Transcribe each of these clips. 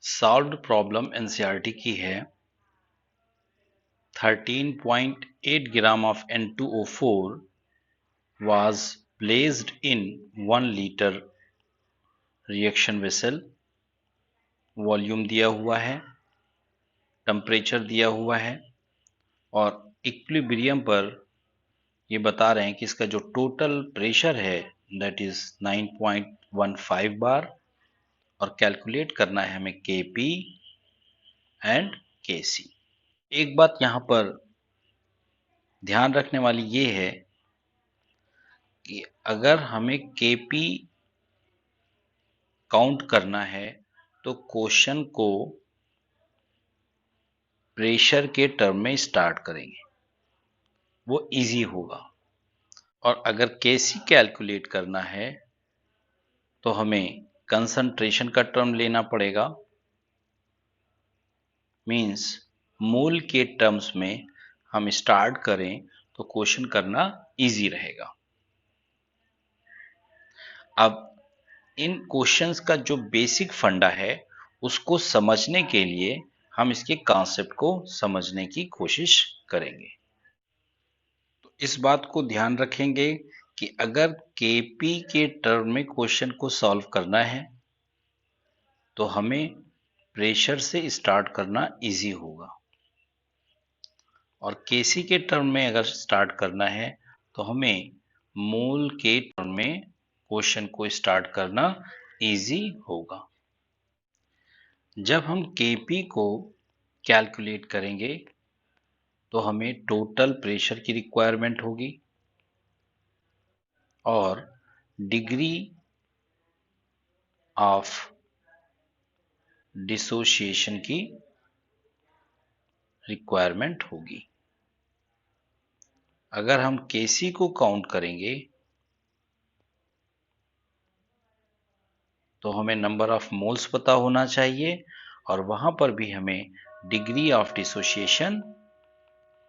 Solved problem NCERT की है। 13.8 ग्राम of N2O4 was placed in 1 liter reaction vessel. Volume दिया हुआ है, टेम्परेचर दिया हुआ है और इक्विलिब्रियम पर ये बता रहे हैं कि इसका जो टोटल प्रेशर है दैट इज 9.15 बार और कैलकुलेट करना है हमें Kp एंड Kc। एक बात यहाँ पर ध्यान रखने वाली ये है कि अगर हमें Kp काउंट करना है तो क्वेश्चन को प्रेशर के टर्म में स्टार्ट करेंगे, वो इजी होगा। और अगर Kc कैलकुलेट करना है तो हमें कंसंट्रेशन का टर्म लेना पड़ेगा, मीन्स मोल के टर्म्स में हम स्टार्ट करें तो क्वेश्चन करना इजी रहेगा। अब इन क्वेश्चंस का जो बेसिक फंडा है उसको समझने के लिए हम इसके कॉन्सेप्ट को समझने की कोशिश करेंगे। तो इस बात को ध्यान रखेंगे कि अगर Kp के टर्म में क्वेश्चन को सॉल्व करना है तो हमें प्रेशर से स्टार्ट करना इजी होगा और Kc के टर्म में अगर स्टार्ट करना है तो हमें मोल के टर्म में क्वेश्चन को स्टार्ट करना इजी होगा। जब हम Kp को कैलकुलेट करेंगे तो हमें टोटल प्रेशर की रिक्वायरमेंट होगी और डिग्री ऑफ डिसोसिएशन की रिक्वायरमेंट होगी। अगर हम Kc को काउंट करेंगे तो हमें नंबर ऑफ मोल्स पता होना चाहिए और वहां पर भी हमें डिग्री ऑफ डिसोसिएशन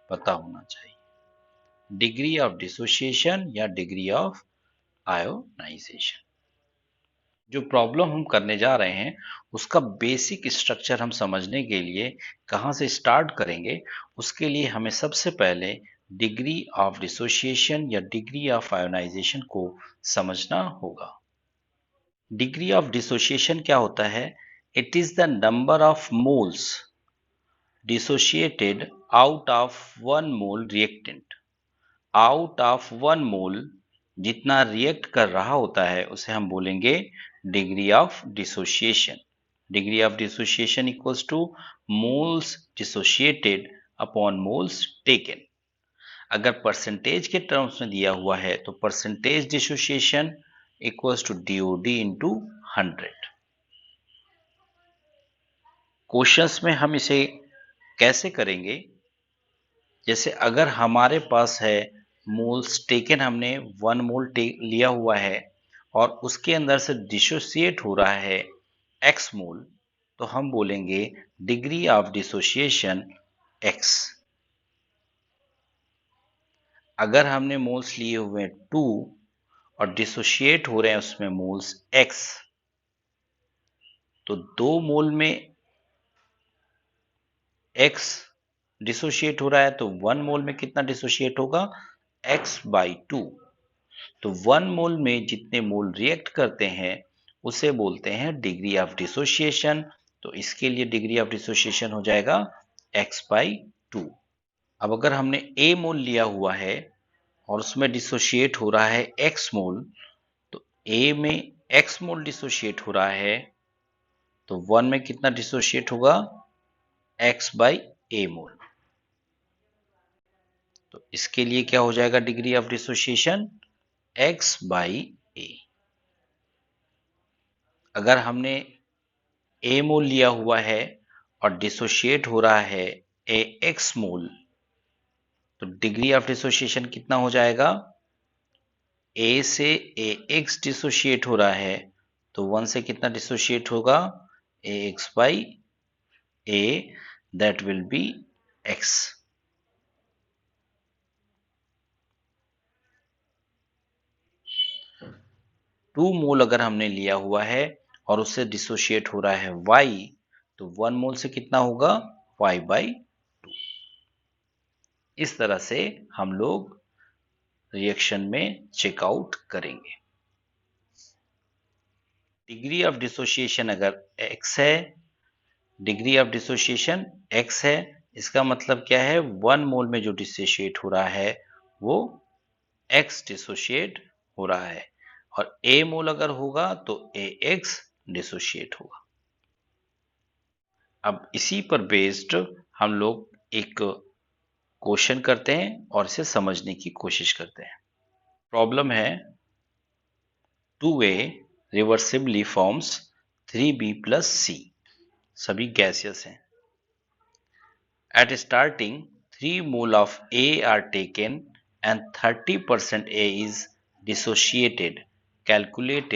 पता होना चाहिए। डिग्री ऑफ डिसोसिएशन या डिग्री ऑफ आयोनाइजेशन। जो प्रॉब्लम हम करने जा रहे हैं उसका बेसिक स्ट्रक्चर हम समझने के लिए कहां से स्टार्ट करेंगे, उसके लिए हमें सबसे पहले डिग्री ऑफ डिसोसिएशन या डिग्री ऑफ आयोनाइजेशन को समझना होगा। डिग्री ऑफ डिसोसिएशन क्या होता है? It is the number of moles dissociated out of 1 mole reactant. Out of 1 मोल जितना रिएक्ट कर रहा होता है उसे हम बोलेंगे degree of dissociation. Degree of dissociation equals two moles dissociated upon moles taken. अगर परसेंटेज के टर्म्स में दिया हुआ है तो percentage dissociation equals to DOD into 100। Questions में हम इसे कैसे करेंगे? जैसे अगर हमारे पास है मोल्स टेकन, हमने 1 मोल लिया हुआ है और उसके अंदर से डिसोसिएट हो रहा है x मोल, तो हम बोलेंगे डिग्री ऑफ डिसोसिएशन x। अगर हमने मोल्स लिए हुए हैं 2 और डिसोशिएट हो रहे हैं उसमें मोल्स x, तो 2 मोल में x डिसोशिएट हो रहा है तो 1 मोल में कितना डिसोशिएट होगा? x/2। तो 1 मोल में जितने मोल रिएक्ट करते हैं उसे बोलते हैं डिग्री ऑफ डिसोसिएशन। तो इसके लिए डिग्री ऑफ डिसोसिएशन हो जाएगा x/2। अब अगर हमने a मोल लिया हुआ है और उसमें डिसोशिएट हो रहा है x मोल, तो a में x मोल डिसोशिएट हो रहा है तो 1 में कितना डिसोशिएट होगा? x/a मोल। तो इसके लिए क्या हो जाएगा डिग्री ऑफ डिसोसिएशन? x/a। अगर हमने a मोल लिया हुआ है और डिसोशिएट हो रहा है ax मोल, तो डिग्री ऑफ डिसोसिएशन कितना हो जाएगा? a से ax डिसोशिएट हो रहा है तो 1 से कितना डिसोशिएट होगा? ax/a, that will be x। 2 मोल अगर हमने लिया हुआ है और उससे डिसोशिएट हो रहा है y, तो 1 मोल से कितना होगा 5/2। इस तरह से हम लोग रिएक्शन में चेकआउट करेंगे। डिग्री ऑफ डिसोसिएशन अगर x है, डिग्री ऑफ डिसोसिएशन x है, इसका मतलब क्या है 1 मोल में जो डिसोशिएट हो रहा है वो x डिसोशिएट हो रहा है, और a मोल अगर होगा तो ax डिसोशिएट होगा। अब इसी पर बेस्ड हम लोग एक क्वेश्चन करते हैं और इसे समझने की कोशिश करते हैं। प्रॉब्लम है 2A reversibly forms 3B plus C, सभी गैसियस हैं। At starting 3 mole of A are taken and 30% A is dissociated. Calculate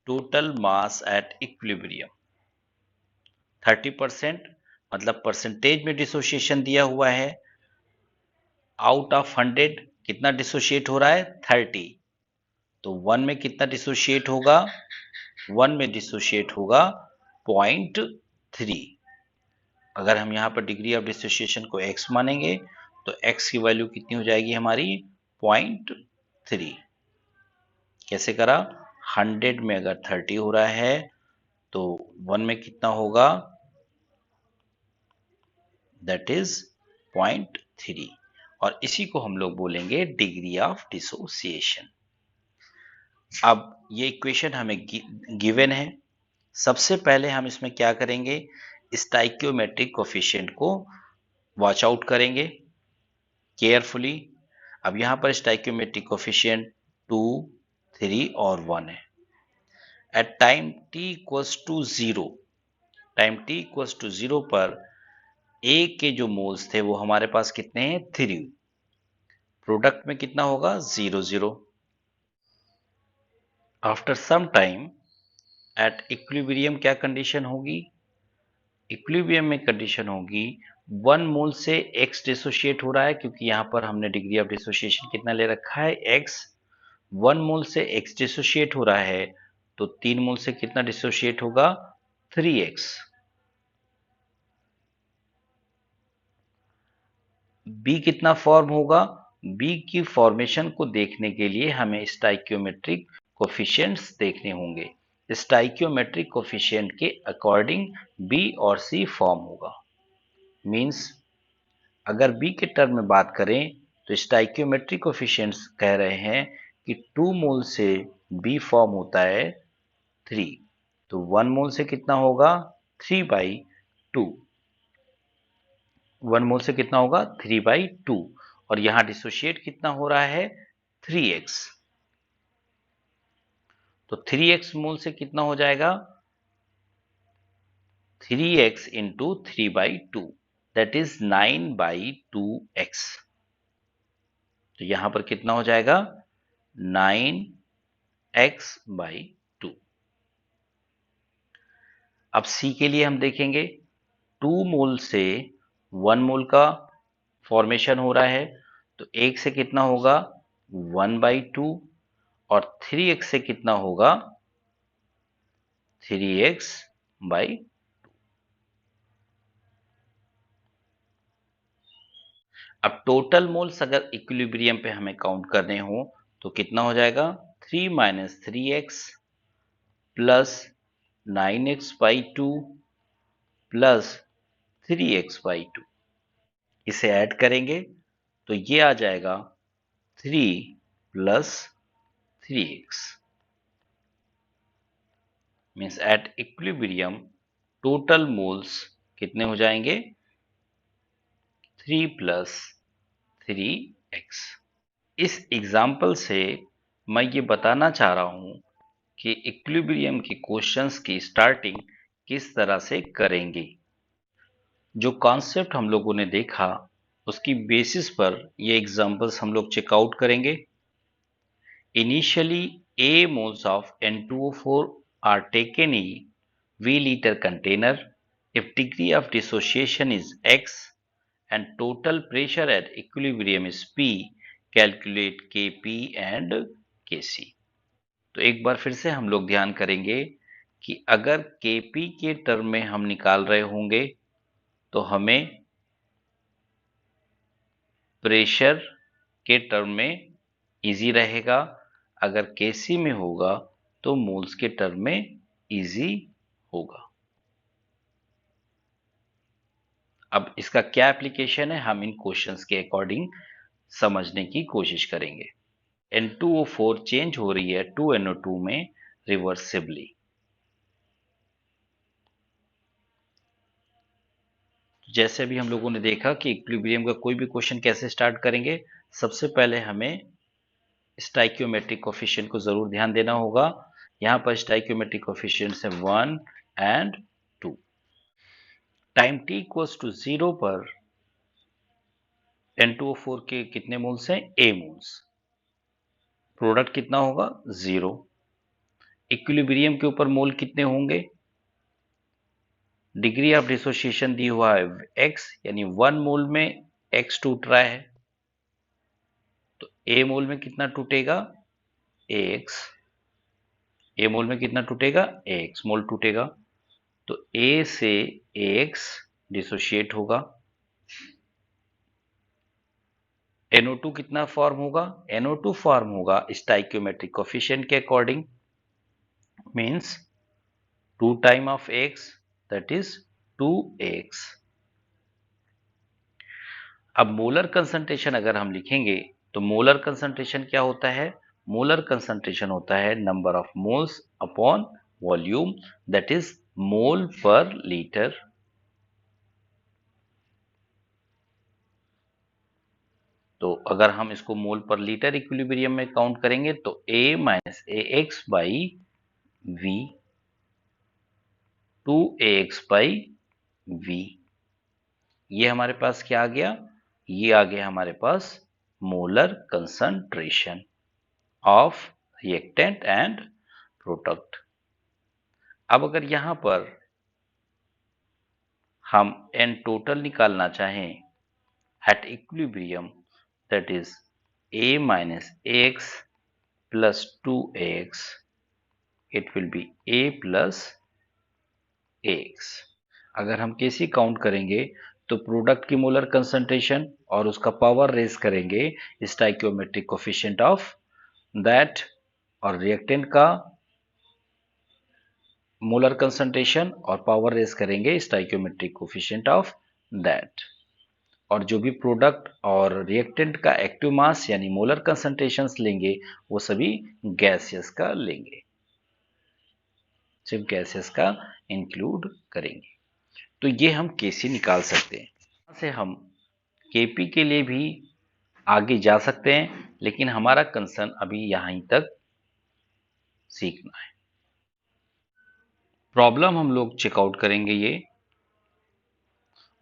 total mass at equilibrium। 30% मतलब परसेंटेज में डिसोसिएशन दिया हुआ है। आउट ऑफ 100 कितना डिसोशिएट हो रहा है 30, तो 1 में कितना डिसोशिएट होगा 1 में डिसोशिएट होगा 0.3। अगर हम यहाँ पर डिग्री ऑफ डिसोसिएशन को x मानेंगे तो x की वैल्यू कितनी हो जाएगी हमारी 0.3। कैसे करा 100 में अगर 30 हो रहा है तो 1 में कितना होगा दैट इज 0.3, और इसी को हम लोग बोलेंगे डिग्री ऑफ डिसोसिएशन। अब ये इक्वेशन हमें गिवन है। सबसे पहले हम इसमें क्या करेंगे स्टाइकियोमेट्रिक कोफिशिएंट को वॉच आउट करेंगे केयरफुली। अब यहां पर स्टाइकियोमेट्रिक कोफिशिएंट 2, 3 और 1 है। At time t equals to 0, time t equals to 0 पर A के जो मोल्स थे वो हमारे पास कितने हैं 3, प्रोडक्ट में कितना होगा 0 0। After some time at equilibrium क्या कंडीशन होगी, इक्विलिब्रियम में कंडीशन होगी 1 मोल से x डिसोशिएट हो रहा है, क्योंकि यहां पर हमने डिग्री ऑफ डिसोसिएशन कितना ले रखा है x। 1 मोल से x डिसोशिएट हो रहा है तो 3 मोल से कितना डिसोशिएट होगा 3x। B कितना फॉर्म होगा, B की फॉर्मेशन को देखने के लिए हमें स्टाइकियोमेट्रिक कोफिशिएंट्स देखने होंगे। स्टाइकियोमेट्रिक कोफिशिएंट के अकॉर्डिंग B और C फॉर्म होगा। मींस अगर B के टर्म में बात करें तो स्टाइकियोमेट्रिक कोफिशिएंट्स कह रहे हैं कि 2 मोल से B फॉर्म होता है 3, तो 1 मोल से कितना होगा 3/2, 1 मोल से कितना होगा 3/2, और यहां डिसोशिएट कितना हो रहा है 3x, तो 3x मोल से कितना हो जाएगा 3x into 3/2, that is 9/2x। तो यहां पर कितना हो जाएगा 9x/2। अब C के लिए हम देखेंगे 2 मोल से 1 मोल का फॉर्मेशन हो रहा है, तो 1 से कितना होगा 1/2, और 3x से कितना होगा 3x/2। अब टोटल मोल्स अगर इक्विलिब्रियम पे हमें काउंट करने हो तो कितना हो जाएगा 3 - 3x plus 9x/2 plus 3x/2, इसे ऐड करेंगे तो ये आ जाएगा 3 plus 3x। Means at equilibrium total moles कितने हो जाएंगे 3 प्लस 3x। इस एग्जाम्पल से मैं ये बताना चाह रहा हूं कि इक्विलिब्रियम के क्वेश्चंस की स्टार्टिंग किस तरह से करेंगे। जो कॉन्सेप्ट हम लोगों ने देखा उसकी बेसिस पर ये एग्जाम्पल्स हम लोग चेकआउट करेंगे। Initially, A moles of N2O4 are taken in V-liter container. If degree of dissociation is X and total pressure at equilibrium is P, calculate Kp and Kc. तो एक बार फिर से हम लोग ध्यान करेंगे कि अगर Kp के टर्म में हम निकाल रहे होंगे तो हमें प्रेशर के टर्म में इजी रहेगा, अगर Kc में होगा तो मोल्स के टर्म में इजी होगा। अब इसका क्या एप्लीकेशन है, हम इन क्वेश्चंस के अकॉर्डिंग समझने की कोशिश करेंगे। N2O4 चेंज हो रही है 2NO2 में रिवर्सिबली। जैसे अभी हम लोगों ने देखा कि इक्विलिब्रियम का कोई भी क्वेश्चन कैसे स्टार्ट करेंगे, सबसे पहले हमें स्टाइकियोमेट्रिक कोफिशिएंट को जरूर ध्यान देना होगा। यहां पर स्टाइकियोमेट्रिक कोफिशिएंट्स है 1 and 2। Time t equals to 0 पर N2O4 के कितने मोल्स हैं, A मोल्स। प्रोडक्ट कितना होगा, 0। इक्विलिब्रियम के ऊपर मोल कितने होंगे, डिग्री ऑफ डिसोसिएशन दी हुआ है x, यानी 1 मोल में x टूट रहा है, तो A मोल में कितना टूटेगा, ax। A मोल में कितना टूटेगा, ax मोल टूटेगा। तो A से ax डिसोशिएट होगा। NO2 कितना फॉर्म होगा, NO2 फॉर्म होगा स्टाइकियोमेट्रिक कोफिशिएंट के according, means 2 time of x, that is 2x। अब मोलर कंसंट्रेशन अगर हम लिखेंगे तो मोलर कंसंट्रेशन क्या होता है, मोलर कंसंट्रेशन होता है number of moles upon volume, that is mole पर लीटर। तो अगर हम इसको मोल पर लीटर इक्विलिब्रियम में काउंट करेंगे तो A minus ax by v, 2ax by v, ये हमारे पास क्या आ गया, ये आ गया हमारे पास molar concentration of reactant and product. अब अगर यहां पर हम N टोटल निकालना चाहें at equilibrium, that is A minus ax plus 2ax, it will be A plus ax। अगर हम Kc काउंट करेंगे तो प्रोडक्ट की मोलर कंसंट्रेशन और उसका पावर रेज करेंगे स्टाइकियोमेट्रिक कोफिशिएंट ऑफ दैट, और रिएक्टेंट का मोलर कंसंट्रेशन और पावर रेज करेंगे स्टाइकियोमेट्रिक कोफिशिएंट ऑफ दैट, और जो भी प्रोडक्ट और रिएक्टेंट का एक्टिव मास यानी मोलर कंसंट्रेशंस लेंगे वो सभी गैसियस का लेंगे, सिर्फ गैसियस का इंक्लूड करेंगे। तो ये हम Kc निकाल सकते हैं। यहां से हम Kp के लिए भी आगे जा सकते हैं, लेकिन हमारा कंसर्न अभी यहीं तक सीखना है। प्रॉब्लम हम लोग चेकआउट करेंगे ये,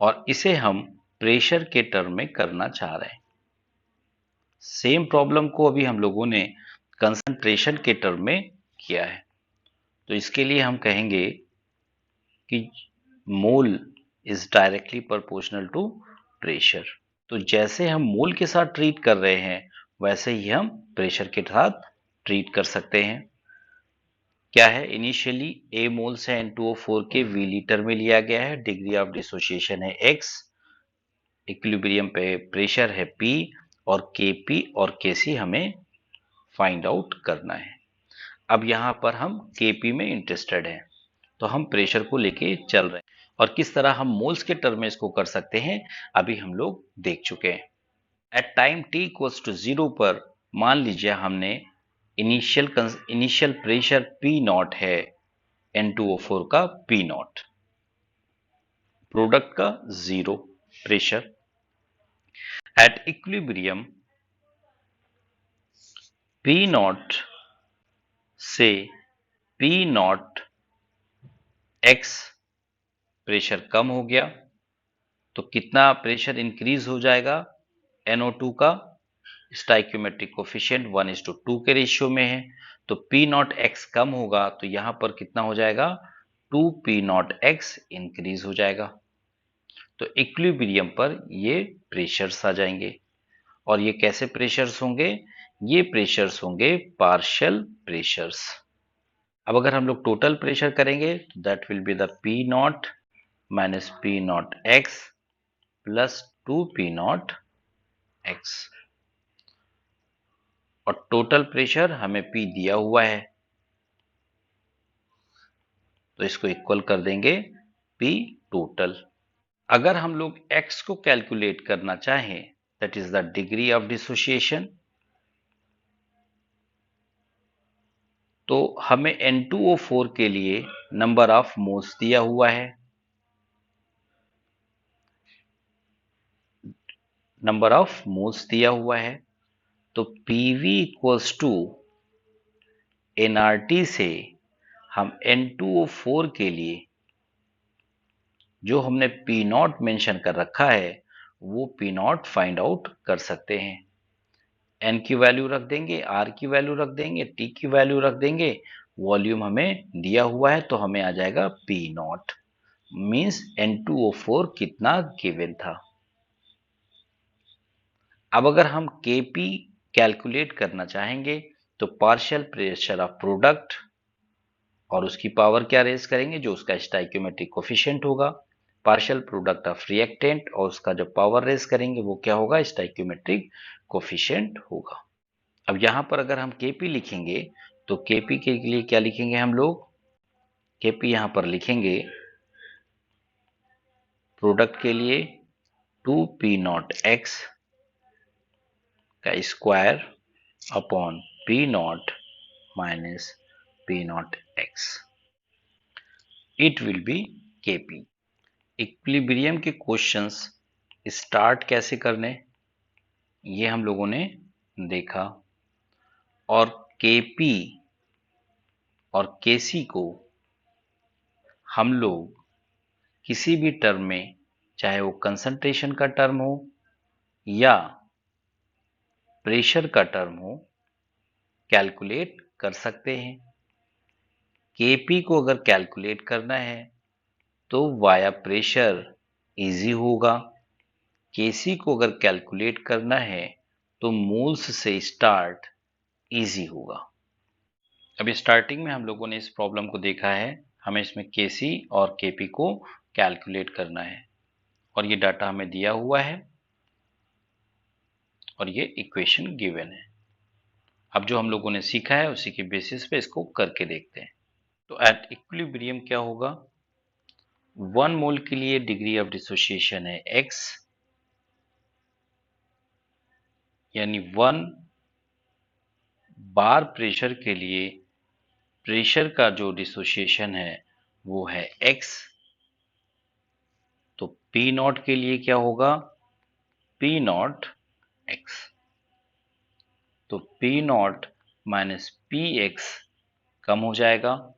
और इसे हम प्रेशर के टर्म में करना चाह रहे हैं। सेम प्रॉब्लम को अभी हम लोगों ने कंसंट्रेशन के टर्म में किया है। तो इसके लिए हम कहेंगे कि mole is directly proportional to pressure. तो जैसे हम मोल के साथ ट्रीट कर रहे हैं वैसे ही हम प्रेशर के साथ ट्रीट कर सकते हैं। क्या है, इनिशियली A मोल्स है N2O4 के V लीटर में लिया गया है, डिग्री ऑफ डिसोसिएशन है x, इक्विलिब्रियम पे प्रेशर है P, और Kp और Kc हमें फाइंड आउट करना है। अब यहां पर हम Kp में इंटरेस्टेड हैं, तो हम प्रेशर को लेके चल रहे हैं, और किस तरह हम मोल्स के टर्म में इसको कर सकते हैं अभी हम लोग देख चुके हैं। At time t equals to 0 पर मान लीजिए हमने इनिशियल प्रेशर P नॉट है N2O4 का P नॉट, प्रोडक्ट का 0 pressure. At equilibrium P not से P नॉट x प्रेशर कम हो गया, तो कितना प्रेशर इंक्रीज हो जाएगा, NO2 का स्टाइकियोमेट्रिक कोफिशिएंट 1:2 के रेशियो में है, तो P नॉट x कम होगा तो यहां पर कितना हो जाएगा, 2P नॉट x इंक्रीज हो जाएगा। तो इक्विलिब्रियम पर ये प्रेशर्स आ जाएंगे, और ये कैसे प्रेशर्स होंगे, ये प्रेशर्स होंगे पार्शियल प्रेशर्स। अब अगर हम लोग टोटल प्रेशर करेंगे तो that will be the P not minus P not x plus 2p0 x, और टोटल प्रेशर हमें P दिया हुआ है तो इसको इक्वल कर देंगे P टोटल। अगर हम लोग X को कैलकुलेट करना चाहें, that is the degree of dissociation, तो हमें N2O4 के लिए नंबर ऑफ मोल्स दिया हुआ है। नंबर ऑफ मोल्स दिया हुआ है तो PV इक्वल्स टू nRT से हम N2O4 के लिए जो हमने P नॉट मेंशन कर रखा है वो P नॉट फाइंड आउट कर सकते हैं। N की वैल्यू रख देंगे, R की वैल्यू रख देंगे, T की वैल्यू रख देंगे, वॉल्यूम हमें दिया हुआ है तो हमें आ जाएगा P नॉट, मीन्स N2O4 कितना गिवन था। अब अगर हम Kp कैलकुलेट करना चाहेंगे तो पार्शियल प्रेशर ऑफ प्रोडक्ट और उसकी पावर क्या रेज करेंगे, जो उसका स्टाइक्योमेट्रिक कोफिशिएंट होगा, पार्शियल प्रोडक्ट ऑफ रिएक्टेंट और उसका जो पावर रेज करेंगे वो क्या होगा, स्टाइक्योमेट्रिक कोफिशिएंट होगा। अब यहां पर अगर हम Kp लिखेंगे तो Kp के लिए क्या लिखेंगे हम लोग, Kp यहां पर लिखेंगे प्रोडक्ट के लिए 2p0x का square upon p0 minus p0x, it will B Kp। Equilibrium के क्वेश्चंस स्टार्ट कैसे करने ये हम लोगों ने देखा, और Kp और Kc को हम लोग किसी भी टर्म में, चाहे वो कंसंट्रेशन का टर्म हो या प्रेशर का टर्म हो, कैलकुलेट कर सकते हैं। Kp को अगर कैलकुलेट करना है तो वाया प्रेशर इजी होगा, Kc को अगर कैलकुलेट करना है तो मोल्स से स्टार्ट इजी होगा। अभी स्टार्टिंग में हम लोगों ने इस प्रॉब्लम को देखा है, हमें इसमें Kc और Kp को कैलकुलेट करना है और ये डाटा हमें दिया हुआ है और ये इक्वेशन गिवन है। अब जो हम लोगों ने सीखा है उसी के बेसिस पे इसको करके देखते हैं। तो एट इक्विलिब्रियम क्या होगा, 1 मोल के लिए डिग्री ऑफ डिसोसिएशन है x, यानी 1 बार प्रेशर के लिए प्रेशर का जो डिसोसिएशन है वो है x। तो P नॉट के लिए क्या होगा, P नॉट x, तो P not minus P x कम हो जाएगा,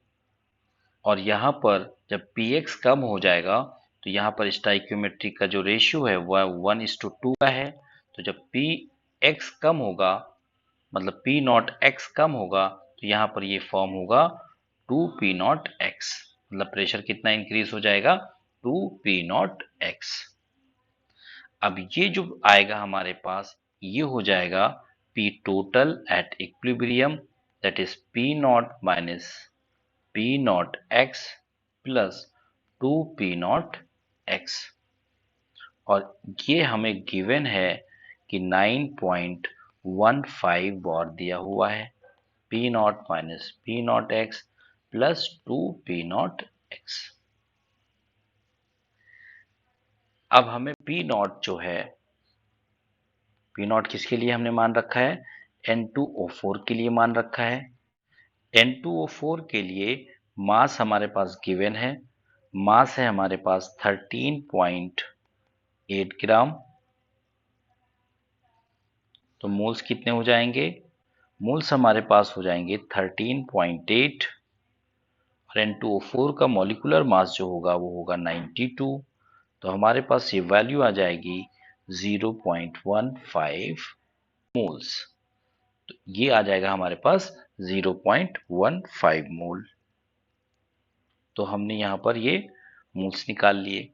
और यहाँ पर जब px कम हो जाएगा तो यहाँ पर स्टाइक्योमेट्री का जो रेशियो है वह 1:2 का है। तो जब px कम होगा, मतलब p नॉट x कम होगा, तो यहाँ पर ये फॉर्म होगा 2p नॉट x, मतलब प्रेशर कितना इंक्रीज हो जाएगा, 2p नॉट x। अब ये जो आएगा हमारे पास ये हो जाएगा P total eight equilibrium, that is P not minus P not x plus 2p not x, और ये हमें गिवन है कि 9.15 बार दिया हुआ है, P not minus P not x plus 2p not x। अब हमें P नॉट जो है, P नॉट किसके लिए हमने मान रखा है, N2O4 के लिए मान रखा है। N2O4 के लिए मास हमारे पास गिवन है, मास है हमारे पास 13.8 ग्राम। तो मोल्स कितने हो जाएंगे, मोल्स हमारे पास हो जाएंगे 13.8, और N2O4 का मॉलिक्यूलर मास जो होगा वो होगा 92। तो हमारे पास ये वैल्यू आ जाएगी 0.15 मोल्स। तो ये आ जाएगा हमारे पास 0.15 मोल। तो हमने यहां पर ये मोल्स निकाल लिए।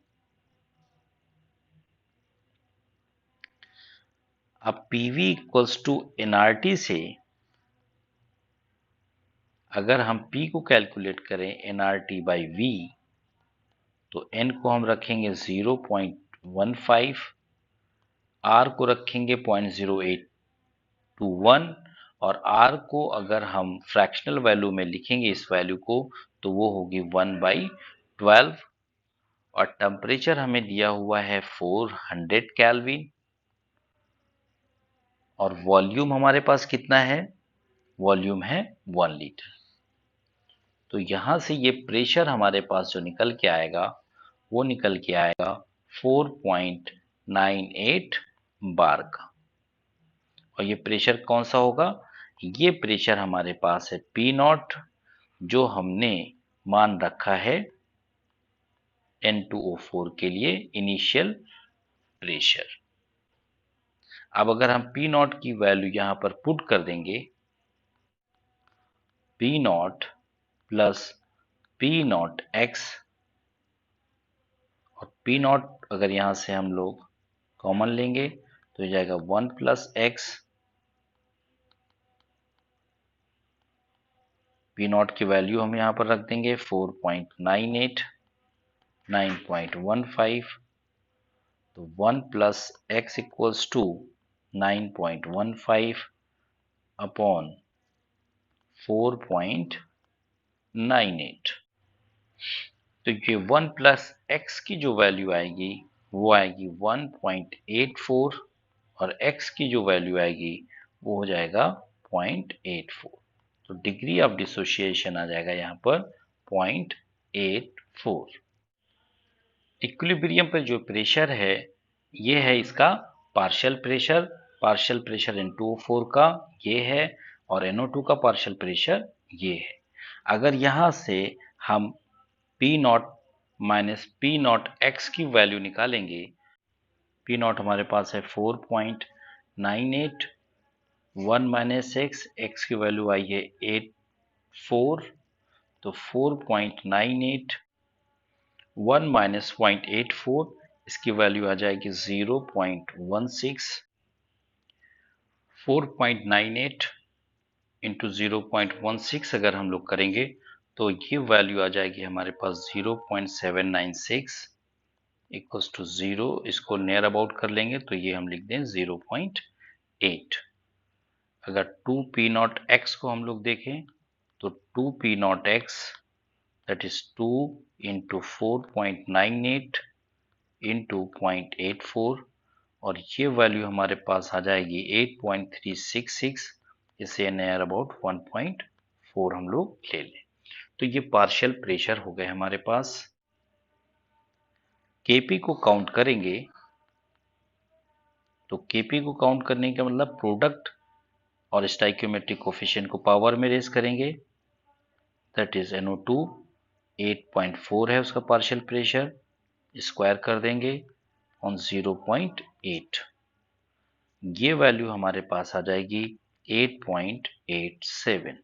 अब PV इक्वल्स टू nRT से अगर हम P को कैलकुलेट करें nRT बाई V, तो N को हम रखेंगे 0.15, R को रखेंगे 0.0821 और R को अगर हम फ्रैक्शनल वैल्यू में लिखेंगे इस वैल्यू को, तो वो होगी 1/12 और टेम्परेचर हमें दिया हुआ है 400 केल्विन और वॉल्यूम हमारे पास कितना है, वॉल्यूम है 1 लीटर। तो यहां से ये प्रेशर हमारे पास जो निकल के आएगा वो निकल के आएगा 4.98 बार का। और ये प्रेशर कौन सा होगा, ये प्रेशर हमारे पास है पी नॉट, जो हमने मान रखा है N2O4 के लिए इनिशियल प्रेशर। अब अगर हम पी नॉट की वैल्यू यहां पर पुट कर देंगे, P not plus P not x, और पी नॉट अगर यहां से हम लोग कॉमन लेंगे तो हो जाएगा 1 प्लस एक्स, पी नॉट की वैल्यू हम यहां पर रख देंगे 4.98, 9.15, तो 1 plus x equals to 9.15 upon 4.98। तो ये 1 प्लस एक्स की जो वैल्यू आएगी वो आएगी 1.84 और x की जो वैल्यू आएगी वो हो जाएगा 0.84। तो डिग्री ऑफ डिसोसिएशन आ जाएगा यहाँ पर 0.84। इक्विलिब्रियम पर जो प्रेशर है ये है इसका पार्शियल प्रेशर N2O4 का ये है और NO2 का पार्शियल प्रेशर ये है। अगर यहाँ से हम P not minus P not x की वैल्यू निकालेंगे, P नॉट हमारे पास है 4.98, 1 माइनस एक्स की वैल्यू आई है 84, तो 4.98 1 माइनस 0.84 इसकी वैल्यू आ जाएगी 0.16, 4.98 इंटू 0.16 अगर हम लोग करेंगे तो ये वैल्यू आ जाएगी हमारे पास 0.796 इक्वल्स टू 0। इसको नियर अबाउट कर लेंगे तो ये हम लिख दें 0.8। अगर 2p नॉट x को हम लोग देखें तो 2p not x that is 2 into 4.98 into 0.84 और ये वैल्यू हमारे पास आ जाएगी 8.366, इसे नियर अबाउट 1.4 हम लोग ले लें। तो ये पार्शियल प्रेशर हो गए हमारे पास। केपी को काउंट करेंगे तो केपी को काउंट करने का मतलब प्रोडक्ट और स्टाइक्योमेट्रिक कोफिशिएंट को पावर में रेज करेंगे, दैट इज NO2 8.4 है उसका पार्शियल प्रेशर, स्क्वायर कर देंगे ऑन 0.8, ये वैल्यू हमारे पास आ जाएगी 8.87।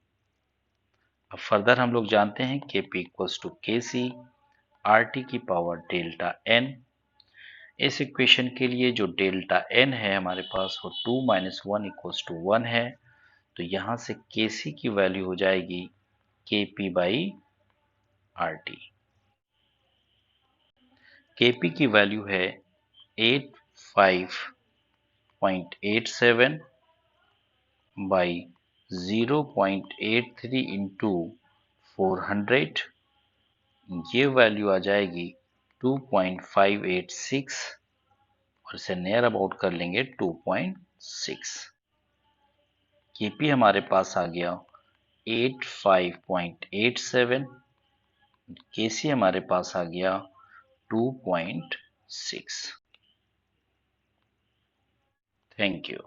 अब फर्दर हम लोग जानते हैं Kp equals to KC RT की पावर डेल्टा N। इस इक्वेशन के लिए जो डेल्टा N है हमारे पास वो 2 माइनस 1 इक्वल्स टू 1 है, तो यहां से Kc की वैल्यू हो जाएगी Kp बाई RT। Kp की वैल्यू है 85.87 बाई 0.83 इंटू 400, ये वैल्यू आ जाएगी 2.586 और इसे नियर अबाउट कर लेंगे 2.6। Kp हमारे पास आ गया 85.87, Kc हमारे पास आ गया 2.6। Thank you.